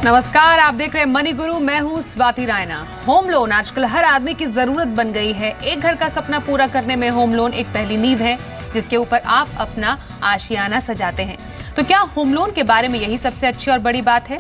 नमस्कार, आप देख रहे हैं मनी गुरु। मैं हूं स्वाति रायना। होम लोन आजकल हर आदमी की जरूरत बन गई है। एक घर का सपना पूरा करने में होम लोन एक पहली नींव है जिसके ऊपर आप अपना आशियाना सजाते हैं। तो क्या होम लोन के बारे में यही सबसे अच्छी और बड़ी बात है?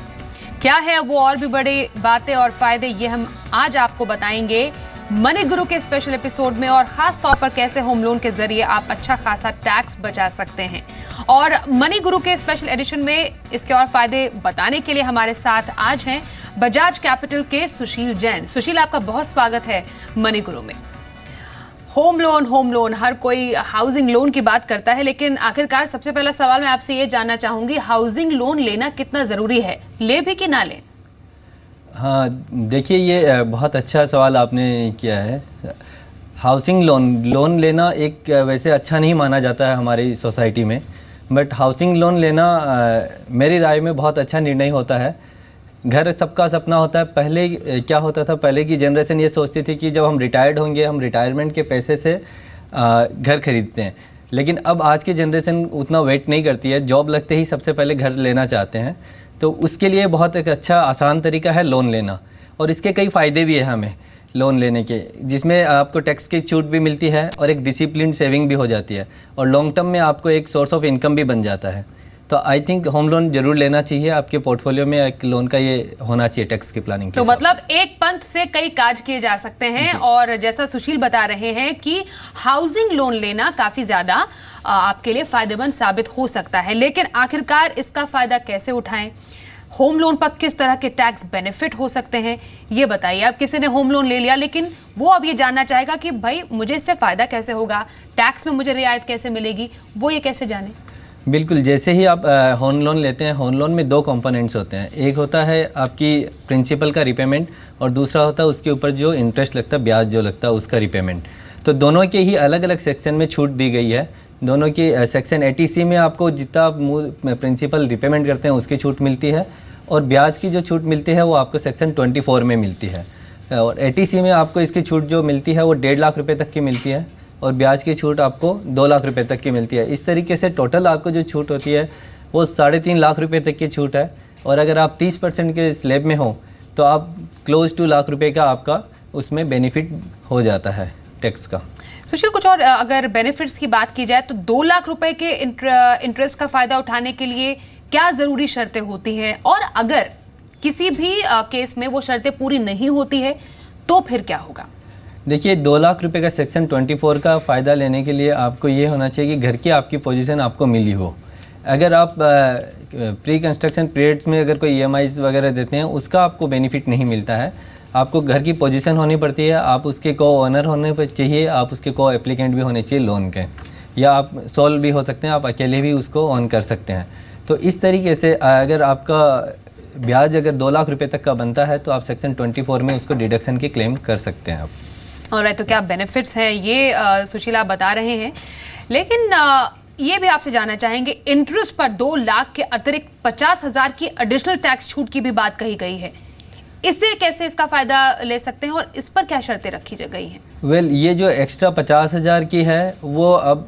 क्या है वो और भी बड़ी बातें और फायदे, ये हम आज आपको बताएंगे मनी गुरु के स्पेशल एपिसोड में। और खास तौर पर कैसे होम लोन के जरिए आप अच्छा खासा टैक्स बचा सकते हैं। और मनी गुरु के स्पेशल एडिशन में इसके और फायदे बताने के लिए हमारे साथ आज हैं बजाज कैपिटल के सुशील जैन। सुशील, आपका बहुत स्वागत है मनी गुरु में। होम लोन हर कोई हाउसिंग लोन की बात करता है, लेकिन आखिरकार सबसे पहला सवाल मैं आपसे ये जानना चाहूंगी, हाउसिंग लोन लेना कितना जरूरी है? ले भी कि ना लें? हाँ, देखिए ये बहुत अच्छा सवाल आपने किया है। हाउसिंग लोन लेना एक वैसे अच्छा नहीं माना जाता है हमारी सोसाइटी में, बट हाउसिंग लोन लेना मेरी राय में बहुत अच्छा निर्णय होता है। घर सबका सपना होता है। पहले क्या होता था, पहले की जनरेशन ये सोचती थी कि जब हम रिटायर्ड होंगे हम रिटायरमेंट के पैसे से घर खरीदते हैं, लेकिन अब आज की जनरेशन उतना वेट नहीं करती है। जॉब लगते ही सबसे पहले घर लेना चाहते हैं, तो उसके लिए बहुत एक अच्छा आसान तरीका है लोन लेना। और इसके कई फ़ायदे भी है हमें लोन लेने के, जिसमें आपको टैक्स की छूट भी मिलती है और एक डिसिप्लिन सेविंग भी हो जाती है, और लॉन्ग टर्म में आपको एक सोर्स ऑफ इनकम भी बन जाता है। तो आई थिंक होम लोन जरूर लेना चाहिए। आपके पोर्टफोलियो में एक लोन का ये होना चाहिए टैक्स की प्लानिंग के। तो मतलब एक पंथ से कई काज किए जा सकते हैं। और जैसा सुशील बता रहे हैं कि हाउसिंग लोन लेना काफ़ी ज़्यादा आपके लिए फ़ायदेमंद साबित हो सकता है, लेकिन आखिरकार इसका फ़ायदा कैसे उठाएं? होम लोन पर किस तरह के टैक्स बेनिफिट हो सकते हैं, ये बताइए। अब किसी ने होम लोन ले लिया, लेकिन वो अब ये जानना चाहेगा कि भाई मुझे इससे फ़ायदा कैसे होगा, टैक्स में मुझे रियायत कैसे मिलेगी, वो ये कैसे जाने? बिल्कुल, जैसे ही आप होम लोन लेते हैं, होम लोन में दो कंपोनेंट्स होते हैं। एक होता है आपकी प्रिंसिपल का रिपेमेंट, और दूसरा होता है उसके ऊपर जो इंटरेस्ट लगता है, ब्याज जो लगता है उसका रिपेमेंट। तो दोनों के ही अलग अलग सेक्शन में छूट दी गई है। दोनों की सेक्शन 80C में आपको जितना आप प्रिंसिपल रिपेमेंट करते हैं उसकी छूट मिलती है, और ब्याज की जो छूट मिलती है वो आपको सेक्शन 24 में मिलती है। और 80C में आपको इसकी छूट जो मिलती है वो 1.5 लाख रुपए तक की मिलती है, और ब्याज की छूट आपको 2 लाख रुपए तक की मिलती है। इस तरीके से टोटल आपको जो छूट होती है वो 3.5 लाख रुपए तक की छूट है। और अगर आप 30% के स्लैब में हो तो आप क्लोज टू लाख रुपए का आपका उसमें बेनिफिट हो जाता है टैक्स का। सुशील, कुछ और अगर बेनिफिट्स की बात की जाए तो 2 लाख रुपए के इंटरेस्ट का फायदा उठाने के लिए क्या जरूरी शर्तें होती हैं, और अगर किसी भी केस में वो शर्तें पूरी नहीं होती है तो फिर क्या होगा? देखिए, 2 लाख रुपए का सेक्शन 24 का फ़ायदा लेने के लिए आपको ये होना चाहिए कि घर की आपकी पोजीशन आपको मिली हो। अगर आप प्री कंस्ट्रक्शन पीरियड्स में अगर कोई EMIs वगैरह देते हैं उसका आपको बेनिफिट नहीं मिलता है। आपको घर की पोजीशन होनी पड़ती है, आप उसके को ओनर होने पर चाहिए, आप उसके को एप्लीकेंट भी होने चाहिए लोन के, या आप सोल भी हो सकते हैं, आप अकेले भी उसको ऑन कर सकते हैं। तो इस तरीके से अगर आपका ब्याज अगर 2 लाख रुपए तक का बनता है तो आप सेक्शन 24 में उसको डिडक्शन की क्लेम कर सकते हैं आप। और तो क्या बेनिफिट्स हैं ये सुशील आप बता रहे हैं, लेकिन ये भी आपसे जानना चाहेंगे, इंटरेस्ट पर 2 लाख के अतिरिक्त 50,000 की एडिशनल टैक्स छूट की भी बात कही गई है। इससे कैसे इसका फायदा ले सकते हैं और इस पर क्या शर्तें रखी गई हैं? वेल, ये जो एक्स्ट्रा 50,000 की है वो अब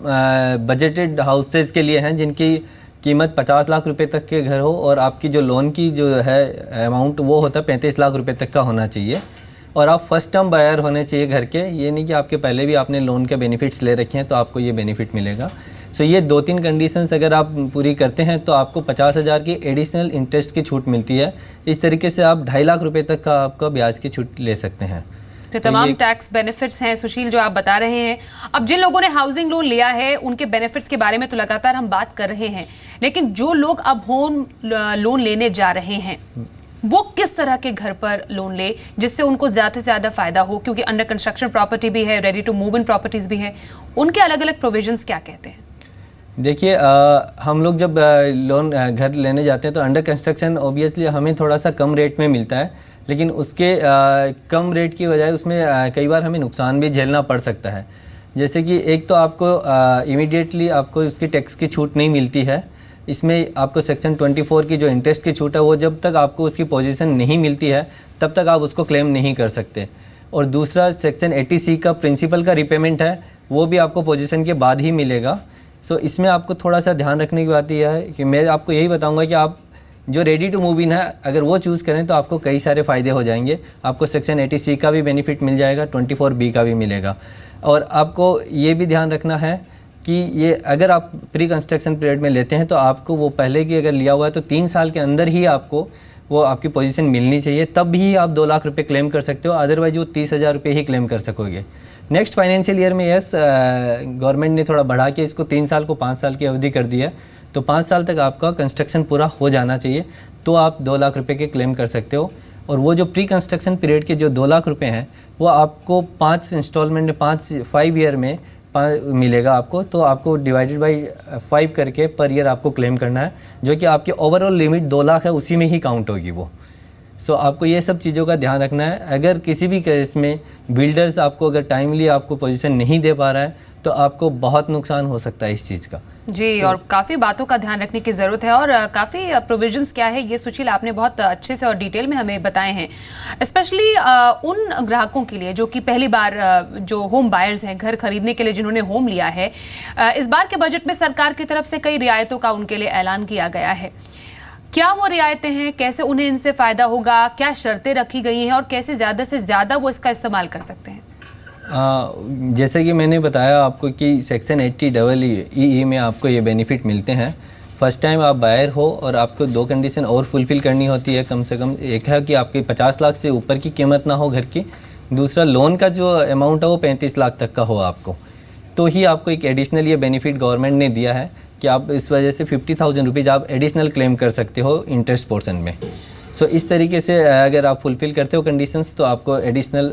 बजटेड हाउसेज के लिए हैं जिनकी कीमत 50 लाख रुपए तक के घर हो, और आपकी जो लोन की जो है अमाउंट वो होता है 35 लाख रुपए तक का होना चाहिए, और आप फर्स्ट टर्म बायर होने चाहिए घर के। ये नहीं कि आपके पहले भी आपने लोन के बेनिफिट्स ले रखे हैं तो आपको ये बेनिफिट मिलेगा। सो ये 2-3 कंडीशंस अगर आप पूरी करते हैं तो आपको 50,000 की एडिशनल इंटरेस्ट की छूट मिलती है। इस तरीके से आप 2.5 लाख रुपए तक का आपका ब्याज की छूट ले सकते हैं। तो तमाम टैक्स बेनिफिट्स हैं सुशील जो आप बता रहे हैं। अब जिन लोगों ने हाउसिंग लोन लिया है उनके बेनिफिट्स के बारे में तो लगातार हम बात कर रहे हैं, लेकिन जो लोग अब होम लोन लेने जा रहे हैं वो किस तरह के घर पर लोन ले जिससे उनको ज़्यादा से ज़्यादा फायदा हो? क्योंकि अंडर कंस्ट्रक्शन प्रॉपर्टी भी है, ready to move in properties भी है, उनके अलग अलग प्रोविजंस क्या कहते हैं? देखिए, हम लोग जब लोन घर लेने जाते हैं तो अंडर कंस्ट्रक्शन ऑब्वियसली हमें थोड़ा सा कम रेट में मिलता है, लेकिन उसके कम रेट की बजाय उसमें कई बार हमें नुकसान भी झेलना पड़ सकता है। जैसे कि एक तो आपको इमीडिएटली आपको उसकी टैक्स की छूट नहीं मिलती है। इसमें आपको सेक्शन 24 की जो इंटरेस्ट की छूट है वो जब तक आपको उसकी पोजीशन नहीं मिलती है तब तक आप उसको क्लेम नहीं कर सकते। और दूसरा सेक्शन 80C का प्रिंसिपल का रिपेमेंट है वो भी आपको पोजीशन के बाद ही मिलेगा। सो इसमें आपको थोड़ा सा ध्यान रखने की बात यह है कि मैं आपको यही बताऊंगा कि आप जो रेडी टू मूव इन है अगर वो चूज़ करें तो आपको कई सारे फ़ायदे हो जाएंगे। आपको सेक्शन 80C का भी बेनिफिट मिल जाएगा, 24B का भी मिलेगा। और आपको ये भी ध्यान रखना है कि ये अगर आप प्री कंस्ट्रक्शन पीरियड में लेते हैं तो आपको वो पहले की अगर लिया हुआ है तो 3 साल के अंदर ही आपको वो आपकी पोजीशन मिलनी चाहिए, तब भी आप 2 लाख रुपए क्लेम कर सकते हो। अदरवाइज वो 30,000 रुपये ही क्लेम कर सकोगे। नेक्स्ट फाइनेंशियल ईयर में यस गवर्नमेंट ने थोड़ा बढ़ा के इसको 3 साल को 5 साल की अवधि कर दी है, तो 5 साल तक आपका कंस्ट्रक्शन पूरा हो जाना चाहिए, तो आप 2 लाख रुपए के क्लेम कर सकते हो। और वो जो प्री कंस्ट्रक्शन पीरियड के जो 2 लाख रुपए हैं वो आपको 5 इंस्टॉलमेंट में 5 ईयर में मिलेगा आपको, तो आपको डिवाइडेड बाई 5 करके पर ईयर आपको क्लेम करना है, जो कि आपकी ओवरऑल लिमिट 2 लाख है उसी में ही काउंट होगी वो। सो आपको ये सब चीज़ों का ध्यान रखना है। अगर किसी भी केस में बिल्डर्स आपको अगर टाइमली आपको पोजीशन नहीं दे पा रहा है तो आपको बहुत नुकसान हो सकता है इस चीज़ का जी। और काफ़ी बातों का ध्यान रखने की ज़रूरत है और काफ़ी प्रोविजंस क्या है ये सुशील आपने बहुत अच्छे से और डिटेल में हमें बताए हैं। स्पेशली उन ग्राहकों के लिए जो कि पहली बार जो होम बायर्स हैं, घर खरीदने के लिए जिन्होंने होम लिया है, इस बार के बजट में सरकार की तरफ से कई रियायतों का उनके लिए ऐलान किया गया है। क्या वो रियायतें हैं, कैसे उन्हें इनसे फ़ायदा होगा, क्या शर्तें रखी गई हैं और कैसे ज़्यादा से ज़्यादा वो इसका इस्तेमाल कर सकते हैं? जैसे कि मैंने बताया आपको कि सेक्शन 80EE में आपको ये बेनिफिट मिलते हैं। फर्स्ट टाइम आप बायर हो और आपको 2 कंडीशन और फुलफ़िल करनी होती है कम से कम। एक है कि आपकी 50 लाख से ऊपर की कीमत ना हो घर की, दूसरा लोन का जो अमाउंट है वो 35 लाख तक का हो आपको, तो ही आपको एक एडिशनल ये बेनिफिट गवर्नमेंट ने दिया है कि आप इस वजह से 50,000 रुपीज़ आप एडिशनल क्लेम कर सकते हो इंटरेस्ट पोर्शन में। सो इस तरीके से अगर आप फुलफिल करते हो कंडीशंस तो आपको एडिशनल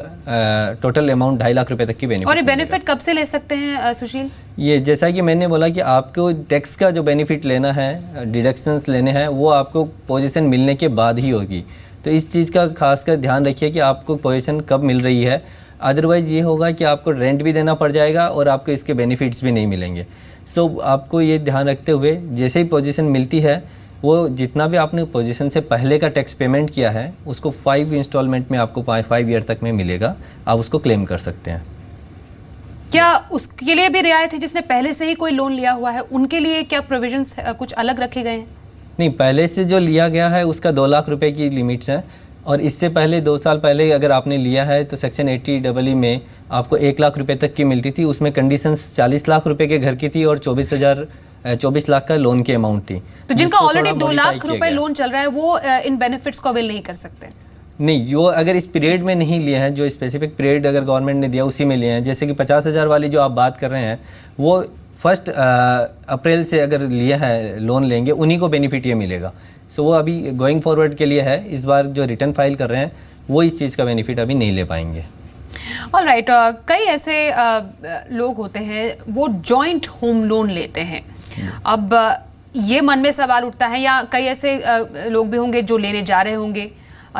टोटल अमाउंट 2.5 लाख रुपए तक की बेनिफिट। और ये बेनिफिट कब से ले सकते हैं सुशील? ये जैसा कि मैंने बोला कि आपको टैक्स का जो बेनिफिट लेना है, डिडक्शंस लेने हैं, वो आपको पोजीशन मिलने के बाद ही होगी। तो इस चीज़ का खासकर ध्यान रखिए कि आपको पोजीशन कब मिल रही है। अदरवाइज़ ये होगा कि आपको रेंट भी देना पड़ जाएगा और आपको इसके बेनिफिट्स भी नहीं मिलेंगे। सो आपको ये ध्यान रखते हुए जैसे ही पोजीशन मिलती है वो जितना भी आपने पोजीशन से पहले का टैक्स पेमेंट किया है उसको 5 इंस्टॉलमेंट में आपको 5 ईयर तक में मिलेगा, आप उसको क्लेम कर सकते हैं। क्या उसके लिए भी रियायत है जिसने पहले से ही कोई लोन लिया हुआ है, उनके लिए क्या प्रोविजंस कुछ अलग रखे गए हैं? नहीं, पहले से जो लिया गया है उसका 2 लाख रुपए की लिमिट्स है, और इससे पहले 2 साल पहले अगर आपने लिया है तो सेक्शन 80EE में आपको 1 लाख रुपए तक की मिलती थी। उसमें कंडीशंस 40 लाख रुपए के घर की थी और 24 लाख का लोन की अमाउंट थी। तो जिनका ऑलरेडी 2 लाख रुपए लोन चल रहा है वो इन बेनिफिट्स को अवेल नहीं कर सकते? नहीं, वो अगर इस पीरियड में नहीं लिए हैं, जो स्पेसिफिक पीरियड अगर गवर्नमेंट ने दिया उसी में लिए हैं, जैसे कि 50,000 वाली जो आप बात कर रहे हैं वो 1 अप्रैल से अगर लिया है लोन लेंगे उन्हीं को बेनिफिट ये मिलेगा। सो वो अभी गोइंग फॉरवर्ड के लिए है, इस बार जो रिटर्न फाइल कर रहे हैं वो इस चीज़ का बेनिफिट अभी नहीं ले पाएंगे। ऑलराइट, कई ऐसे लोग होते हैं वो जॉइंट होम लोन लेते हैं। अब ये मन में सवाल उठता है, या कई ऐसे लोग भी होंगे जो लेने जा रहे होंगे,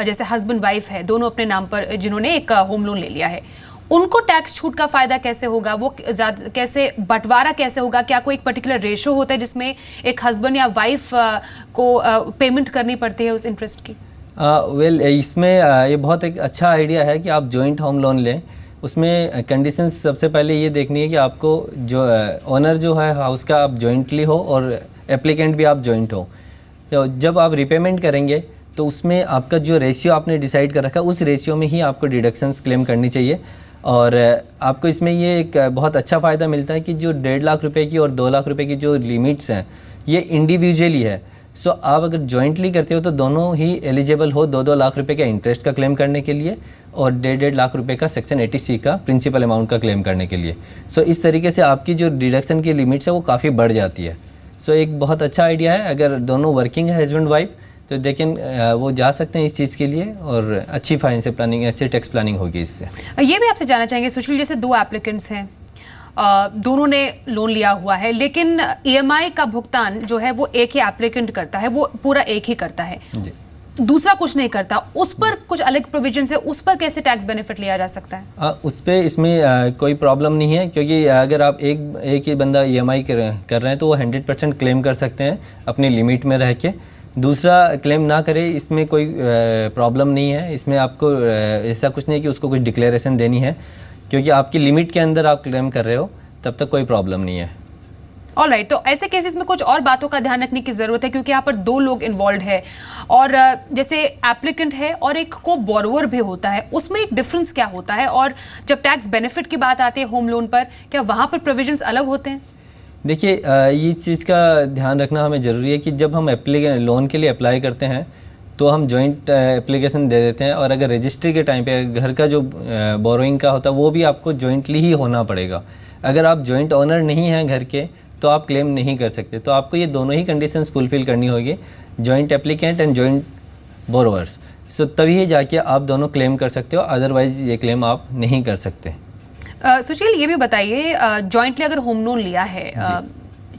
जैसे हस्बैंड वाइफ है दोनों अपने नाम पर जिन्होंने एक होम लोन ले लिया है, उनको टैक्स छूट का फायदा कैसे होगा, वो कैसे बंटवारा कैसे होगा? क्या कोई एक पर्टिकुलर रेशो होता है जिसमें एक हस्बैंड या वाइफ को पेमेंट करनी पड़ती है उस इंटरेस्ट की? इसमें ये बहुत एक अच्छा आइडिया है कि आप जॉइंट होम लोन लें। उसमें कंडीशंस सबसे पहले ये देखनी है कि आपको जो ओनर जो है हाउस का आप जॉइंटली हो और एप्लीकेंट भी आप जॉइंट हो। तो जब आप रिपेमेंट करेंगे तो उसमें आपका जो रेशियो आपने डिसाइड कर रखा है उस रेशियो में ही आपको डिडक्शंस क्लेम करनी चाहिए। और आपको इसमें ये एक बहुत अच्छा फ़ायदा मिलता है कि जो 1.5 लाख रुपए की और 2 लाख रुपए की जो लिमिट्स हैं ये इंडिविजुअली है। सो आप अगर जॉइंटली करते हो तो दोनों ही एलिजिबल हो 2-2 लाख रुपए का इंटरेस्ट का क्लेम करने के लिए और 1.5 लाख रुपए का सेक्शन 80C का प्रिंसिपल अमाउंट का क्लेम करने के लिए। सो इस तरीके से आपकी जो डिडक्शन की लिमिट्स है वो काफ़ी बढ़ जाती है। सो एक बहुत अच्छा आइडिया है, अगर दोनों वर्किंग है हस्बैंड वाइफ तो लेकिन वो जा सकते हैं इस चीज़ के लिए और अच्छी फाइनेंशियल प्लानिंग, अच्छी टैक्स प्लानिंग होगी इससे। ये भी आपसे जानना चाहेंगे सुशील, जैसे 2 एप्लीकेंट्स हैं, दोनों ने लोन लिया हुआ है, लेकिन EMI का भुगतान जो है वो एक ही एप्लीकेंट करता है, वो पूरा एक ही करता है, दूसरा कुछ नहीं करता, उस पर कुछ अलग प्रोविजन है, उस पर कैसे टैक्स बेनिफिट लिया जा सकता है? उस पर इसमें कोई प्रॉब्लम नहीं है, क्योंकि अगर आप एक ही बंदा EMI कर रहे हैं तो वो 100% क्लेम कर सकते हैं अपनी लिमिट में रह के। दूसरा क्लेम ना करे इसमें कोई प्रॉब्लम नहीं है। इसमें आपको ऐसा कुछ नहीं कि उसको कुछ डिक्लेरेशन देनी है, क्योंकि आपकी लिमिट के अंदर आप क्लेम कर रहे हो तब तक कोई प्रॉब्लम नहीं है। ऑलराइट, तो ऐसे केसेस में कुछ और बातों का ध्यान रखने की जरूरत है, क्योंकि यहाँ पर दो लोग इन्वॉल्व है और जैसे एप्लीकेंट है और एक को बोरोवर भी होता है, उसमें एक डिफरेंस क्या होता है? और जब टैक्स बेनिफिट की बात आती है होम लोन पर, क्या वहाँ पर प्रोविजंस अलग होते हैं? देखिए, ये चीज़ का ध्यान रखना हमें ज़रूरी है कि जब हम लोन के लिए अप्लाई करते हैं तो हम जॉइंट एप्लीकेशन दे देते हैं, और अगर रजिस्ट्री के टाइम पे घर का जो बोरोइंग का होता है वो भी आपको जॉइंटली ही होना पड़ेगा। अगर आप जॉइंट ओनर नहीं हैं घर के तो आप क्लेम नहीं कर सकते। तो आपको ये दोनों ही कंडीशंस फुलफिल करनी होगी, joint applicant and joint borrowers. So तभी जाके आप दोनों क्लेम कर सकते हो, अदरवाइज ये क्लेम आप नहीं कर सकते। सुशील, ये भी बताइए, जॉइंटली अगर होम लोन लिया है,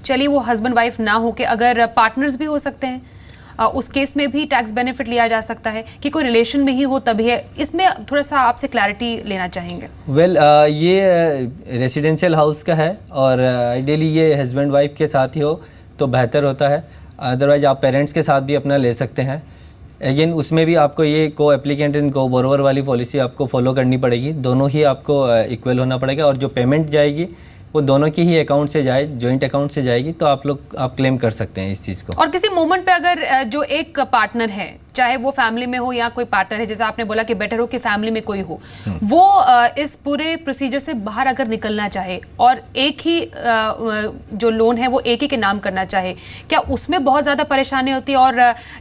चलिए वो हस्बैंड वाइफ ना हो के अगर पार्टनर्स भी हो सकते हैं, उस केस में भी टैक्स बेनिफिट लिया जा सकता है कि कोई रिलेशन में ही हो तभी है? इसमें थोड़ा सा आपसे क्लैरिटी लेना चाहेंगे। वेल, ये रेसिडेंशियल हाउस का है और आइडियली ये हस्बैंड वाइफ के साथ ही हो तो बेहतर होता है, अदरवाइज आप पेरेंट्स के साथ भी अपना ले सकते हैं। अगेन उसमें भी आपको ये को एप्लीकेंट एंड को बोरोवर वाली पॉलिसी आपको फॉलो करनी पड़ेगी, दोनों ही आपको इक्वल होना पड़ेगा, और जो पेमेंट जाएगी वो दोनों की ही अकाउंट से जाए, जॉइंट अकाउंट से जाएगी, तो आप क्लेम कर सकते हैं इस चीज़ को। और किसी मोमेंट पे अगर जो एक पार्टनर है, चाहे वो फैमिली में हो या कोई पार्टनर है, जैसे आपने बोला कि बेटर हो कि फैमिली में कोई हो, वो इस पूरे प्रोसीजर से बाहर अगर निकलना चाहे और एक ही जो लोन है वो एक ही के नाम करना चाहे, क्या उसमें बहुत ज़्यादा परेशानी होती है और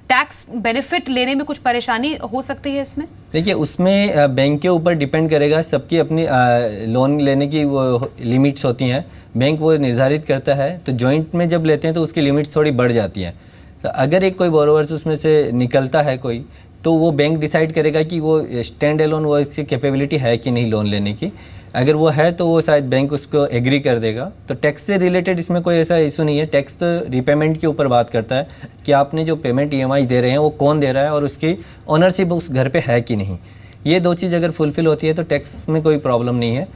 टैक्स बेनिफिट लेने में कुछ परेशानी हो सकती है इसमें? देखिए, उसमें बैंक के ऊपर डिपेंड करेगा, सबकी अपनी लोन लेने की वो लिमिट्स होती हैं, बैंक वो निर्धारित करता है। तो जॉइंट में जब लेते हैं तो उसकी लिमिट्स थोड़ी बढ़ जाती हैं। तो अगर एक कोई बोरोवर्स उसमें से निकलता है कोई, तो वो बैंक डिसाइड करेगा कि वो स्टैंड अलोन वो इसकी कैपेबिलिटी है कि नहीं लोन लेने की। अगर वो है तो वो शायद बैंक उसको एग्री कर देगा। तो टैक्स से रिलेटेड इसमें कोई ऐसा इशू नहीं है। टैक्स तो रीपेमेंट के ऊपर बात करता है कि आपने जो पेमेंट EMI दे रहे हैं वो कौन दे रहा है और उसकी ओनरशिप उस घर पे है कि नहीं। ये दो चीज़ अगर फुलफिल होती है तो टैक्स में कोई प्रॉब्लम नहीं है।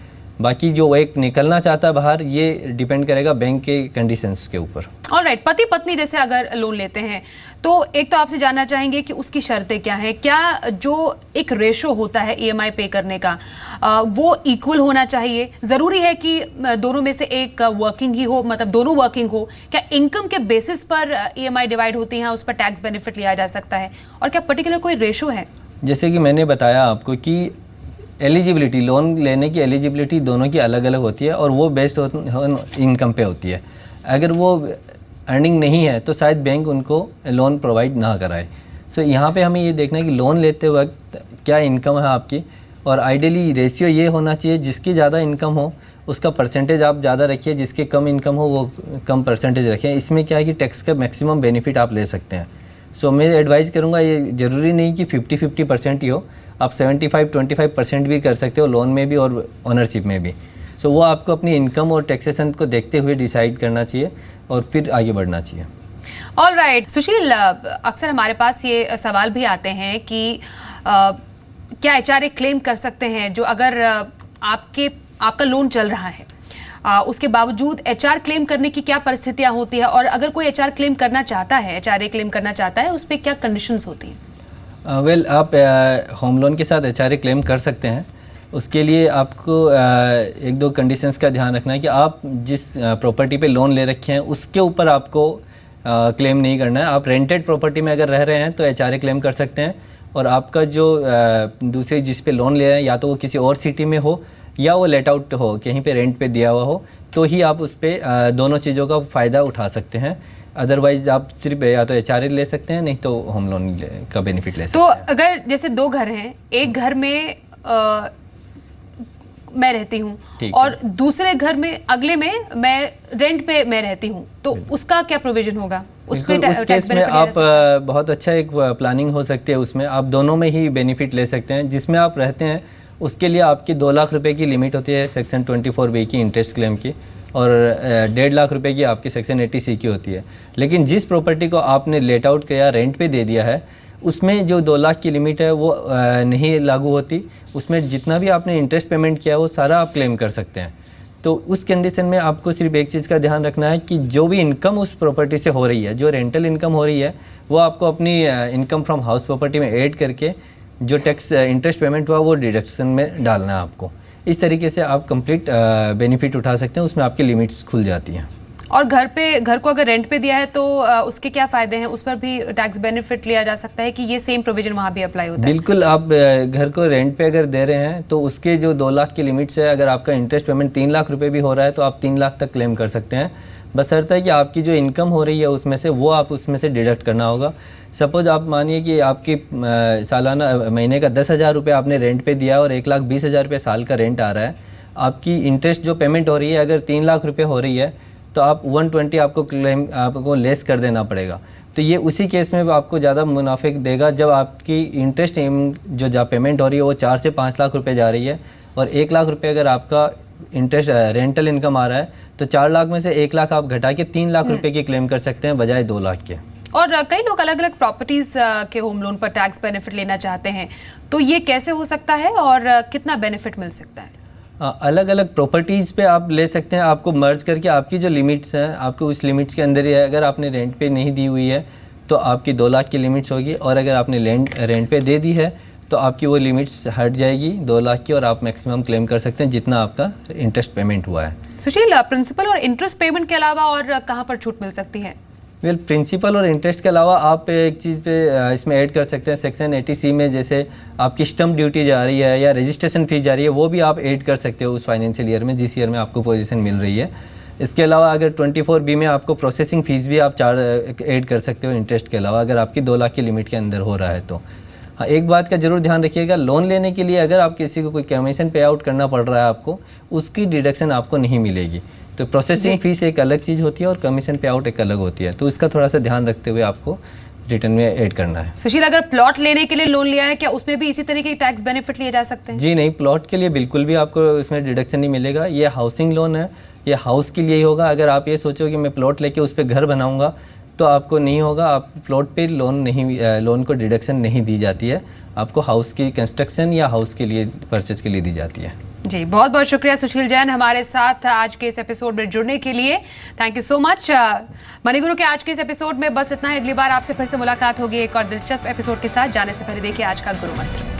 बाकी जो एक निकलना चाहता है बाहर, ये डिपेंड करेगा बैंक के कंडीशंस के ऊपर। ऑलराइट, पति पत्नी जैसे अगर लोन लेते हैं तो एक तो आपसे जानना चाहेंगे कि उसकी शर्तें क्या हैं? क्या जो एक रेशो होता है EMI पे करने का वो इक्वल होना चाहिए? ज़रूरी है कि दोनों में से एक वर्किंग ही हो, मतलब दोनों वर्किंग हो? क्या इनकम के बेसिस पर EMI डिवाइड होती हैं, उस पर टैक्स बेनिफिट लिया जा सकता है? और क्या पर्टिकुलर कोई रेशो है? जैसे कि मैंने बताया आपको कि एलिजिबिलिटी, लोन लेने की एलिजिबिलिटी दोनों की अलग अलग होती है और वो बेस्ड इनकम पे होती है। अगर वो अर्निंग नहीं है तो शायद बैंक उनको लोन प्रोवाइड ना कराए। सो यहाँ पे हमें ये देखना है कि लोन लेते वक्त क्या इनकम है आपकी, और आइडियली रेशियो ये होना चाहिए जिसकी ज़्यादा इनकम हो उसका परसेंटेज आप ज़्यादा रखिए, जिसके कम इनकम हो वो कम परसेंटेज रखें। इसमें क्या है कि टैक्स का मैक्सिमम बेनिफिट आप ले सकते हैं। सो मैं एडवाइस करूँगा, ये ज़रूरी नहीं कि 50-50% ही हो, आप 75-25% भी कर सकते हो लोन में भी और ओनरशिप में भी। सो वो आपको अपनी इनकम और टैक्सेशन को देखते हुए डिसाइड करना चाहिए और फिर आगे बढ़ना चाहिए। ऑलराइट, सुशील, अक्सर हमारे पास ये सवाल भी आते हैं कि क्या HRA क्लेम कर सकते हैं जो अगर आपका लोन चल रहा है, उसके बावजूद HR क्लेम करने की क्या परिस्थितियां होती है, और अगर कोई HR क्लेम करना चाहता है, HRA क्लेम करना चाहता है, उस पर क्या कंडीशंस होती हैं? वेल, आप होम लोन के साथ HRA क्लेम कर सकते हैं। उसके लिए आपको एक दो कंडीशंस का ध्यान रखना है कि आप जिस प्रॉपर्टी पे लोन ले रखे हैं उसके ऊपर आपको क्लेम नहीं करना है। आप रेंटेड प्रॉपर्टी में अगर रह रहे हैं तो HRA क्लेम कर सकते हैं, और आपका जो दूसरे जिस पे लोन ले रहे हैं या तो वो किसी और सिटी में हो या वो लेट आउट हो, कहीं पे रेंट पे दिया हुआ हो, तो ही आप उस पर दोनों चीज़ों का फ़ायदा उठा सकते हैं। अदरवाइज आप सिर्फ या तो HRA ले सकते हैं, नहीं तो होम लोन का बेनिफिट ले सकते हैं। तो अगर जैसे दो घर हैं, एक घर में मैं रहती हूँ और दूसरे घर में अगले में मैं रेंट पे मैं रहती हूँ, तो उसका क्या प्रोविजन होगा? उस केस में आप बहुत अच्छा एक प्लानिंग हो सकती है, उसमें आप दोनों में ही बेनिफिट ले सकते हैं। जिसमें आप रहते हैं उसके लिए आपकी 2 लाख रुपए की लिमिट होती है सेक्शन 24B की इंटरेस्ट क्लेम की, और 1.5 लाख रुपए की आपकी सेक्शन 80C की होती है। लेकिन जिस प्रॉपर्टी को आपने लेट आउट किया, रेंट पे दे दिया है, उसमें जो 2 लाख की लिमिट है वो नहीं लागू होती। उसमें जितना भी आपने इंटरेस्ट पेमेंट किया वो सारा आप क्लेम कर सकते हैं। तो उस कंडीशन में आपको सिर्फ एक चीज़ का ध्यान रखना है कि जो भी इनकम उस प्रॉपर्टी से हो रही है, जो रेंटल इनकम हो रही है, वो आपको अपनी इनकम फ्रॉम हाउस प्रॉपर्टी में ऐड करके जो टैक्स इंटरेस्ट पेमेंट हुआ वो डिडक्शन में डालना है आपको। इस तरीके से आप कंप्लीट बेनिफिट उठा सकते हैं, उसमें आपकी लिमिट्स खुल जाती हैं। और घर को अगर रेंट पे दिया है तो उसके क्या फायदे हैं, उस पर भी टैक्स बेनिफिट लिया जा सकता है कि ये सेम प्रोविजन वहाँ भी अप्लाई होता है? बिल्कुल, आप घर को रेंट पे अगर दे रहे हैं तो उसके जो 2 लाख की लिमिट्स है, अगर आपका इंटरेस्ट पेमेंट 3 लाख रुपए भी हो रहा है तो आप 3 लाख तक क्लेम कर सकते हैं। बशर्ते है कि आपकी जो इनकम हो रही है उसमें से वो आप उसमें से डिडक्ट करना होगा। सपोज आप मानिए कि आपकी सालाना महीने का 10,000 रुपये आपने रेंट पे दिया और 1,20,000 रुपये साल का रेंट आ रहा है, आपकी इंटरेस्ट जो पेमेंट हो रही है अगर 3 लाख रुपये हो रही है तो आप 120 आपको लेस कर देना पड़ेगा। तो ये उसी केस में आपको ज़्यादा मुनाफे देगा जब आपकी इंटरेस्ट जो पेमेंट हो रही है वो 4 से 5 लाख रुपए जा रही है और 1 लाख रुपए अगर आपका इंटरेस्ट रेंटल इनकम आ रहा है तो 4 लाख में से 1 लाख आप घटा के 3 लाख रुपए की क्लेम कर सकते हैं बजाय 2 लाख के। और कई लोग अलग अलग प्रॉपर्टीज के होम लोन पर टैक्स बेनिफिट लेना चाहते हैं, तो ये कैसे हो सकता है और कितना बेनिफिट मिल सकता है? अलग अलग प्रॉपर्टीज़ पे आप ले सकते हैं, आपको मर्ज करके आपकी जो लिमिट्स हैं आपको उस लिमिट्स के अंदर ही है। अगर आपने रेंट पे नहीं दी हुई है तो आपकी 2 लाख की लिमिट्स होगी और अगर आपने रेंट पे दे दी है तो आपकी वो लिमिट्स हट जाएगी 2 लाख की और आप मैक्सिमम क्लेम कर सकते हैं जितना आपका इंटरेस्ट पेमेंट हुआ है। सुशील, प्रिंसिपल और इंटरेस्ट पेमेंट के अलावा और कहाँ पर छूट मिल सकती है? वेल, प्रिंसिपल और इंटरेस्ट के अलावा आप एक चीज़ पे इसमें ऐड कर सकते हैं सेक्शन 80C में, जैसे आपकी स्टम्प ड्यूटी जा रही है या रजिस्ट्रेशन फीस जा रही है वो भी आप ऐड कर सकते हो उस फाइनेंशियल ईयर में जिस ईयर में आपको पोजीशन मिल रही है। इसके अलावा अगर 24B में आपको प्रोसेसिंग फ़ीस भी आप ऐड कर सकते हो इंटरेस्ट के अलावा, अगर आपकी 2 लाख की लिमिट के अंदर हो रहा है तो। हाँ, एक बात का जरूर ध्यान रखिएगा, लोन लेने के लिए अगर आप किसी को कोई कमीशन पे आउट करना पड़ रहा है आपको, उसकी डिडक्शन आपको नहीं मिलेगी। तो प्रोसेसिंग फीस एक अलग चीज़ होती है और कमीशन पे आउट एक अलग होती है, तो इसका थोड़ा सा ध्यान रखते हुए आपको रिटर्न में ऐड करना है। सुशील, अगर प्लॉट लेने के लिए लोन लिया है क्या उसमें भी इसी तरह के टैक्स बेनिफिट लिए जा सकते हैं? जी नहीं, प्लॉट के लिए बिल्कुल भी आपको इसमें डिडक्शन नहीं मिलेगा। ये हाउसिंग लोन है, ये हाउस के लिए ही होगा। अगर आप ये सोचो कि मैं प्लॉट लेके उस पर घर बनाऊंगा तो आपको नहीं होगा। आप प्लॉट पे लोन को डिडक्शन नहीं दी जाती है, आपको हाउस की कंस्ट्रक्शन या हाउस के लिए परचेज के लिए दी जाती है। जी, बहुत बहुत शुक्रिया सुशील जैन हमारे साथ आज के इस एपिसोड में जुड़ने के लिए। Thank you so much. Money गुरु के आज के इस एपिसोड में बस इतना है। अगली बार आपसे फिर से मुलाकात होगी एक और दिलचस्प एपिसोड के साथ। जाने से पहले देखिए आज का गुरु मंत्र।